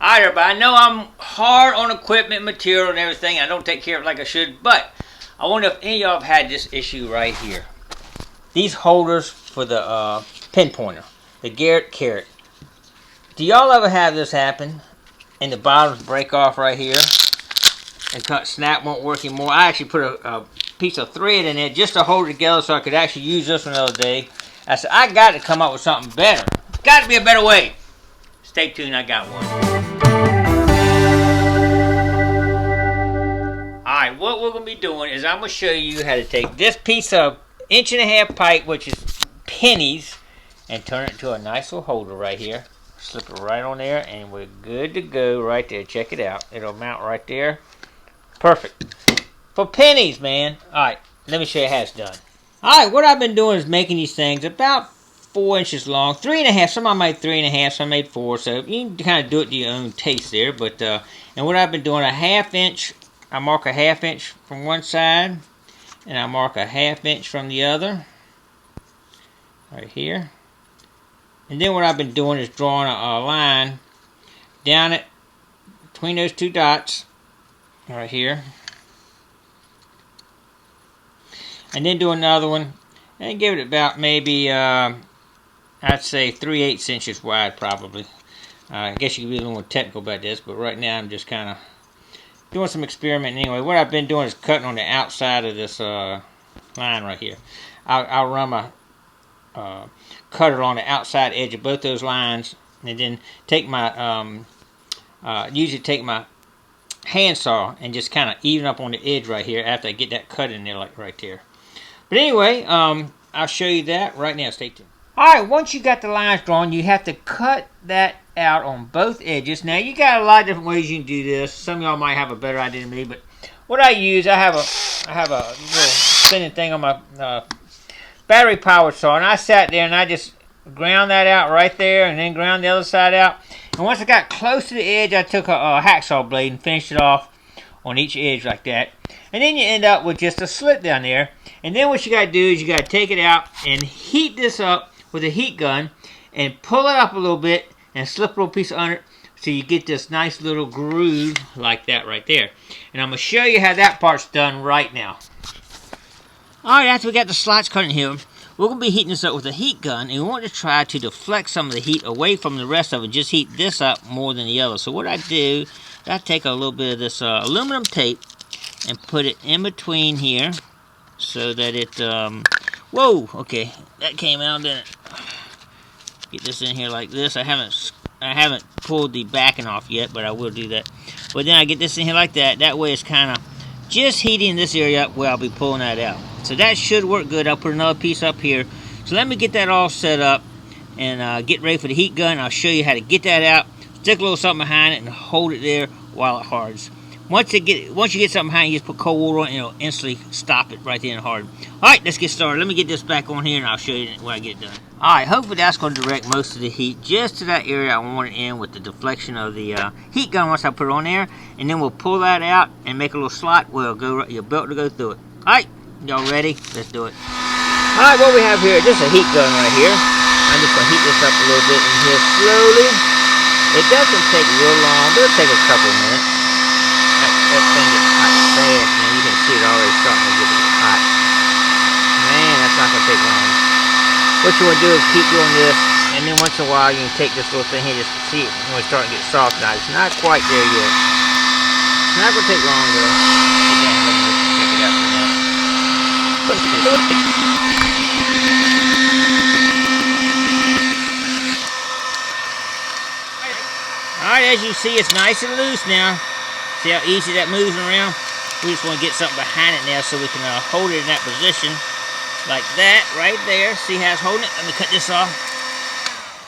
Alright everybody, I know I'm hard on equipment, material and everything. I don't take care of it like I should, but I wonder if any of y'all have had this issue right here. These holders for the pinpointer, the Garrett Carrot. Do y'all ever have this happen and the bottoms break off right here and snap won't work anymore? I actually put a piece of thread in it just to hold it together so I could actually use this one the other day. I said, I got to come up with something better. Got to be a better way. Stay tuned, I got one. Alright, what we're going to be doing is I'm going to show you how to take this piece of 1.5 inch pipe, which is pennies, and turn it into a nice little holder right here. Slip it right on there, and we're good to go right there. Check it out. It'll mount right there. Perfect. For pennies, man. Alright, let me show you how it's done. Alright, what I've been doing is making these things about 4 inches long. 3.5. Some I made 3.5, some I made 4. So you can kind of do it to your own taste there. But and what I've been doing, 1/2 inch. I mark 1/2 inch from one side, and I mark 1/2 inch from the other. Right here. And then what I've been doing is drawing a line down it between those two dots. Right here. And then do another one. And give it about maybe, I'd say 3/8 inches wide probably. I guess you could be a little more technical about this, but right now I'm just kind of doing some experimenting anyway. What I've been doing is cutting on the outside of this line right here. I'll run my cutter on the outside edge of both those lines, and then take my usually take my handsaw and just kind of even up on the edge right here after I get that cut in there, like right there. But anyway, I'll show you that right now. Stay tuned. Alright, once you got the lines drawn, you have to cut that out on both edges. Now, you got a lot of different ways you can do this. Some of y'all might have a better idea than me, but what I use, I have a little spinning thing on my battery powered saw, and I sat there and I just ground that out right there, and then ground the other side out. And once I got close to the edge, I took a hacksaw blade and finished it off on each edge like that. And then you end up with just a slit down there. And then what you got to do is you got to take it out and heat this up with a heat gun and pull it up a little bit and slip a little piece under it so you get this nice little groove like that right there. And I'm going to show you how that part's done right now. Alright, after we got the slots cut in here, we're going to be heating this up with a heat gun, and we want to try to deflect some of the heat away from the rest of it. Just heat this up more than the other. So what I do, I take a little bit of this aluminum tape and put it in between here so that it, whoa, okay, that came out, didn't it? Get this in here like this. I haven't pulled the backing off yet, but I will do that. But then I get this in here like that. That way it's kind of just heating this area up where I'll be pulling that out. So that should work good. I'll put another piece up here. So let me get that all set up and get ready for the heat gun. I'll show you how to get that out. Stick a little something behind it and hold it there while it hardens. Once you get something behind it, you just put cold water on it and it'll instantly stop it right there and harden. Alright, let's get started. Let me get this back on here and I'll show you when I get it done. Alright, hopefully that's going to direct most of the heat just to that area I want it in with the deflection of the heat gun once I put it on there. And then we'll pull that out and make a little slot where your belt to go through it. Alright, y'all ready? Let's do it. Alright, what we have here, this is a heat gun right here. I'm just going to heat this up a little bit in here slowly. It doesn't take real long, but it'll take a couple minutes. That thing gets hot fast, man. You can see it already starting to get hot. Man, that's not going to take long. What you want to do is keep doing this, and then once in a while you can take this little thing here, just see it when it's starting to get soft now. It's not quite there yet. It's not going to take long, though. Again, let me just check it out for now. Alright, as you see, it's nice and loose now. See how easy that moves around? We just want to get something behind it now so we can hold it in that position. Like that, right there. See how it's holding it? Let me cut this off.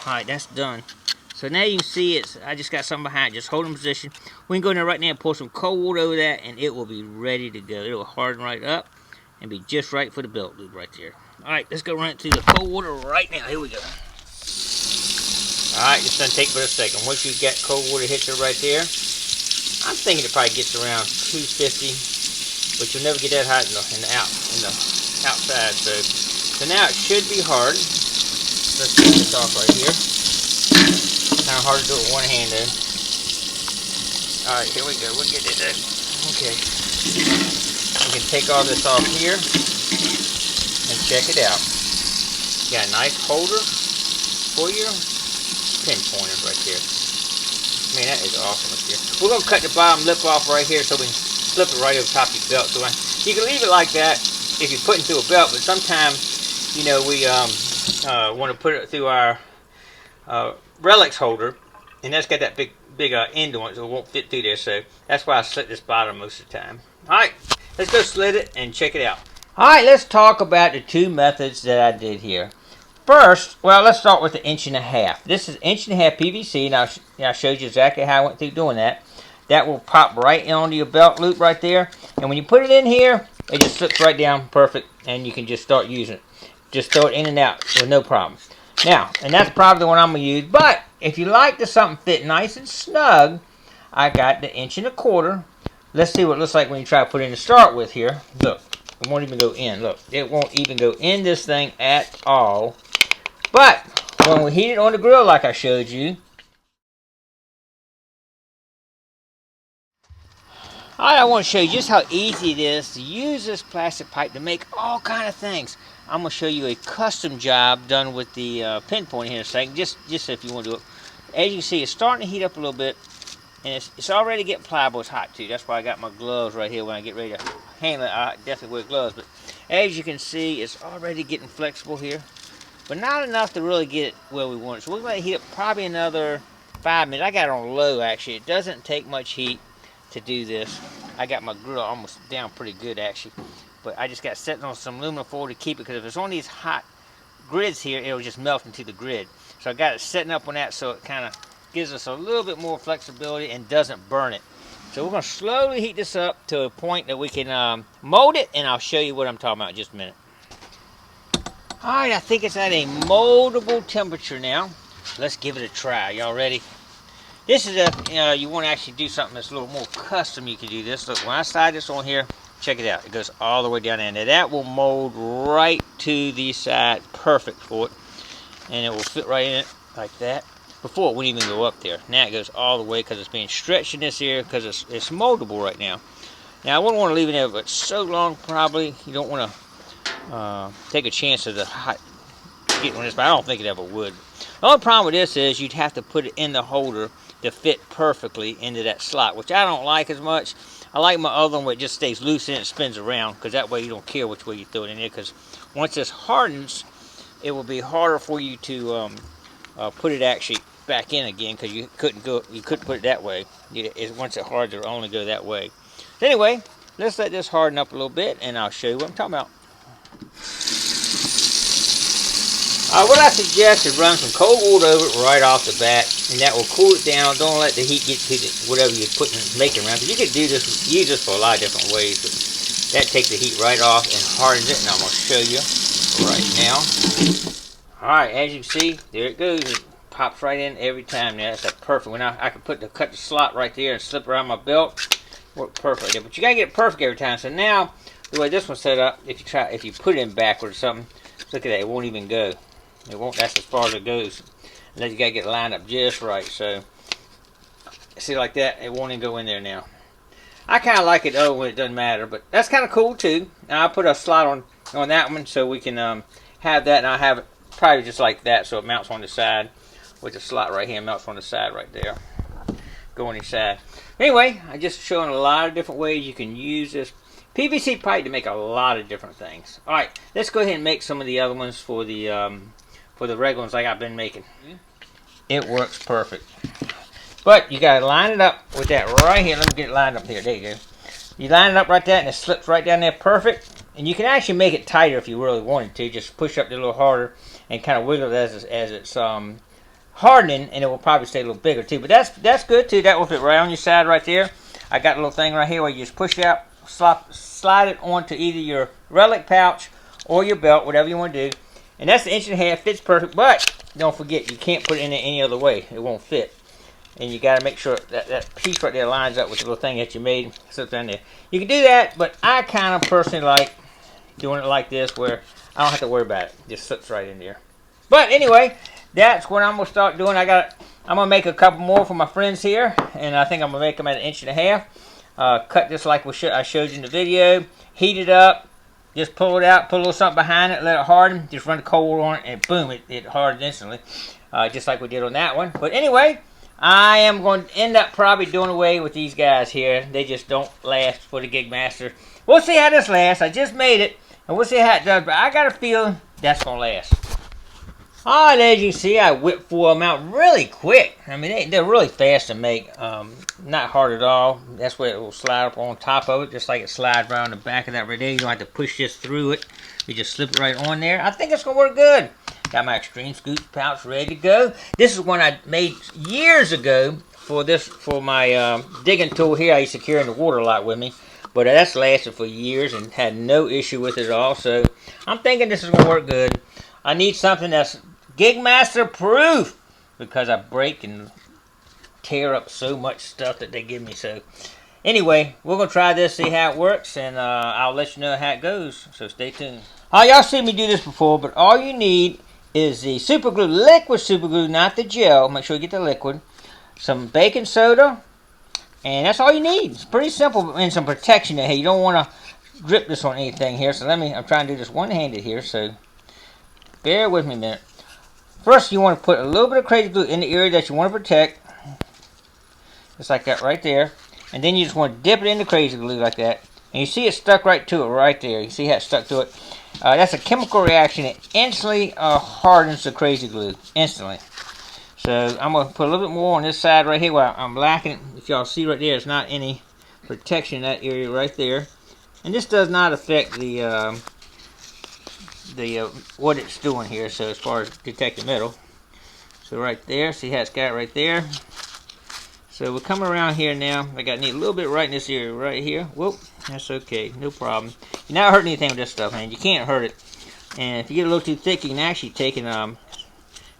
Alright, that's done. So now you can see I just got something behind it. Just hold it in position. We can go in there right now and pour some cold water over that, and it will be ready to go. It will harden right up and be just right for the belt loop right there. Alright, let's go run it through the cold water right now. Here we go. Alright, it's going to take but a second. Once you get cold water hits it right there, I'm thinking it probably gets around 250, but you'll never get that hot in the outside. So now it should be hard. Let's get this off right here. Kind of hard to do it with one hand though. Alright, here we go. We'll get it in. Okay. You can take all this off here and check it out. Got a nice holder for your pin pointers right there. Man, that is awesome right there. We're going to cut the bottom lip off right here so we can slip it right over top of your belt. So you can leave it like that if you're putting through a belt, but sometimes, you know, we want to put it through our relics holder, and that's got that big end on it, so it won't fit through there. So that's why I slit this bottom most of the time. Alright, let's go slit it and check it out. Alright, let's talk about the two methods that I did here. First, well, let's start with the 1.5 inches. This is 1.5 inches PVC, and I showed you exactly how I went through doing that. That will pop right onto your belt loop right there, and when you put it in here, it just slips right down perfect, and you can just start using it. Just throw it in and out with no problem. Now, and that's probably the one I'm going to use, but if you like to something fit nice and snug, I got the 1.25 inches. Let's see what it looks like when you try to put it in to start with here. Look, it won't even go in. Look, it won't even go in this thing at all. But when we heat it on the grill like I showed you, I want to show you just how easy it is to use this plastic pipe to make all kind of things. I'm going to show you a custom job done with the pinpoint here in a second, just if you want to do it. As you can see, it's starting to heat up a little bit, and it's already getting pliable. It's hot too. That's why I got my gloves right here when I get ready to handle it. I definitely wear gloves, but as you can see, it's already getting flexible here, but not enough to really get it where we want it. So we're going to heat up probably another 5 minutes. I got it on low actually. It doesn't take much heat to do this. I got my grill almost down pretty good actually, but I just got set on some aluminum foil to keep it, because if it's on these hot grids here, it'll just melt into the grid. So I got it setting up on that so it kind of gives us a little bit more flexibility and doesn't burn it. So we're going to slowly heat this up to a point that we can mold it, and I'll show you what I'm talking about in just a minute. Alright, I think it's at a moldable temperature now. Let's give it a try. Y'all ready? This is you want to actually do something that's a little more custom. You can do this. Look, when I slide this on here, check it out. It goes all the way down there. Now that will mold right to the side, perfect for it, and it will fit right in it like that. Before it wouldn't even go up there. Now it goes all the way because it's being stretched in this here, because it's moldable right now. Now I wouldn't want to leave it there, but so long probably you don't want to take a chance of the hot getting on this. But I don't think it ever would. The only problem with this is you'd have to put it in the holder to fit perfectly into that slot, which I don't like as much. I like my other one where it just stays loose and it spins around, because that way you don't care which way you throw it in there, because once this hardens, it will be harder for you to put it actually back in again, because you couldn't put it that way. Once it hardens, it'll only go that way. So anyway, let's let this harden up a little bit, and I'll show you what I'm talking about. What I suggest is run some cold water over it right off the bat, and that will cool it down. Don't let the heat get to whatever you're making around. Because you can use this for a lot of different ways, but that takes the heat right off and hardens it, and I'm going to show you right now. Alright, as you can see, there it goes. It pops right in every time now. That's perfect. When I could cut the slot right there and slip around my belt, work perfect there. But you got to get it perfect every time. So now, the way this one's set up, if you put it in backwards or something, look at that, it won't even go. It won't. That's as far as it goes. Unless you gotta get it lined up just right. So see, like that, it won't even go in there now. I kind of like it though when it doesn't matter, but that's kind of cool too. And I'll put a slot on that one so we can have that, and I'll have it probably just like that, so it mounts on the side with the slot right here. Mounts on the side right there. Go on each side. Anyway, I'm just showing a lot of different ways you can use this PVC pipe to make a lot of different things. All right, let's go ahead and make some of the other ones for the regular ones like I've been making. It works perfect. But you gotta line it up with that right here. Let me get it lined up here. There you go. You line it up right there, and it slips right down there perfect. And you can actually make it tighter if you really wanted to. Just push up a little harder and kind of wiggle it as it's hardening, and it will probably stay a little bigger too. But that's good too. That will fit right on your side right there. I got a little thing right here where you just push it out, slide it onto either your relic pouch or your belt, whatever you want to do. And that's the 1.5 inches, fits perfect, but don't forget, you can't put it in there any other way. It won't fit. And you got to make sure that piece right there lines up with the little thing that you made. Sits down there. You can do that, but I kind of personally like doing it like this, where I don't have to worry about it. It just slips right in there. But anyway, that's what I'm going to start doing. I got I'm going to make a couple more for my friends here, and I think I'm going to make them at 1.5 inches. Cut this like I showed you in the video. Heat it up. Just pull it out, put a little something behind it, let it harden. Just run the cold on it, and boom, it hardens instantly. Just like we did on that one. But anyway, I am going to end up probably doing away with these guys here. They just don't last for the Gigmaster. We'll see how this lasts. I just made it, and we'll see how it does. But I got a feeling that's going to last. Alright, as you see, I whipped 4 of them out really quick. I mean, they're really fast to make. Not hard at all. That's where it will slide up on top of it, just like it slides around the back of that right there. You don't have to push this through it. You just slip it right on there. I think it's going to work good. Got my extreme scoop pouch ready to go. This is one I made years ago for my digging tool here. I used to carry in the water a lot with me. But that's lasted for years and had no issue with it at all. So I'm thinking this is going to work good. I need something that's Gigmaster proof, because I break and tear up so much stuff that they give me. So anyway, we're going to try this, see how it works, and I'll let you know how it goes. So stay tuned. Y'all seen me do this before, but all you need is the super glue, liquid super glue, not the gel. Make sure you get the liquid. Some baking soda, and that's all you need. It's pretty simple, and some protection in here. You don't want to drip this on anything here. So I'm trying to do this one-handed here, so bear with me a minute. First, you want to put a little bit of crazy glue in the area that you want to protect. Just like that right there. And then you just want to dip it in the crazy glue like that. And you see it stuck right to it right there. You see how it stuck to it? That's a chemical reaction. It instantly hardens the crazy glue. Instantly. So I'm going to put a little bit more on this side right here where I'm lacking. If y'all see right there, there's not any protection in that area right there. And this does not affect the what it's doing here, so as far as detecting metal. So right there, see how it's got it right there. So we're coming around here now. I got need a little bit right in this area right here. Whoop, that's okay, no problem. You're not hurting anything with this stuff, man. You can't hurt it. And if you get a little too thick, you can actually take and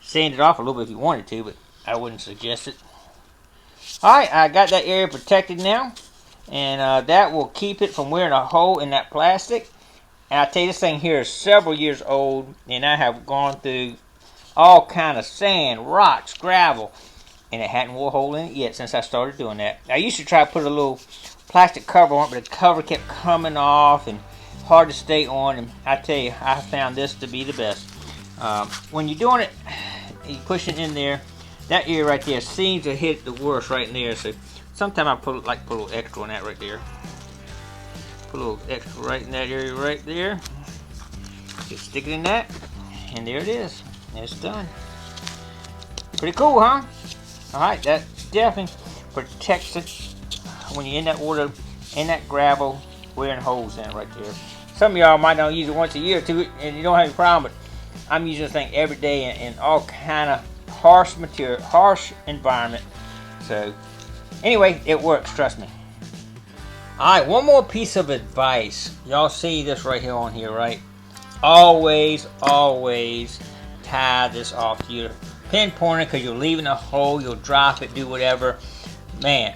sand it off a little bit if you wanted to, but I wouldn't suggest it. Alright, I got that area protected now, and that will keep it from wearing a hole in that plastic. And I tell you, this thing here is several years old, and I have gone through all kind of sand, rocks, gravel, and it hadn't wore a hole in it yet since I started doing that. I used to try to put a little plastic cover on it, but the cover kept coming off and hard to stay on. And I tell you, I found this to be the best. When you're doing it, you push it in there. That area right there seems to hit the worst right in there. So sometimes I put a little extra on that right there. Put a little extra right in that area right there. Just stick it in that, and there it is. It's done. Pretty cool, huh? Alright, that definitely protects it when you're in that water, in that gravel, wearing holes in it right there. Some of y'all might not use it once a year or two, and you don't have any problem, but I'm using this thing every day in all kind of harsh material, harsh environment. So, anyway, it works, trust me. Alright, one more piece of advice. Y'all see this right here on here, right? Always, always tie this off to your pin pointer, because you're leaving a hole, you'll drop it, do whatever. Man,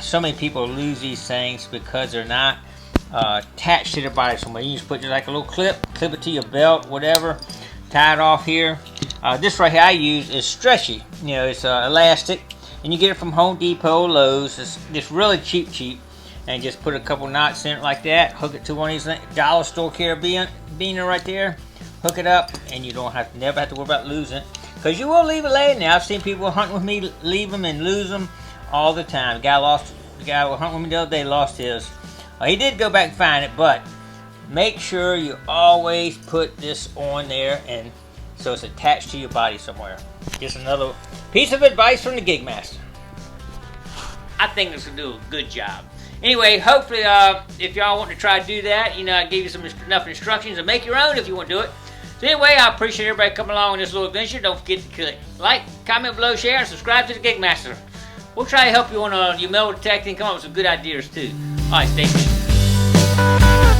so many people lose these things because they're not attached to their body somewhere. You just put it like a little clip it to your belt, whatever, tie it off here. This right here I use is stretchy. You know, it's elastic, and you get it from Home Depot, Lowe's. It's really cheap. And just put a couple knots in it like that. Hook it to one of these dollar store carabiner right there. Hook it up, and you don't never have to worry about losing it, because you will leave it laying there. I've seen people hunting with me leave them and lose them all the time. The guy who hunted with me the other day lost his. He did go back and find it, but make sure you always put this on there, and so it's attached to your body somewhere. Just another piece of advice from the Gigmaster. I think this will do a good job. Anyway, hopefully, if y'all want to try to do that, you know, I gave you enough instructions to make your own if you want to do it. So anyway, I appreciate everybody coming along on this little adventure. Don't forget to click like, comment below, share, and subscribe to the Gigmaster. We'll try to help you on your metal detecting, come up with some good ideas too. Alright, stay tuned.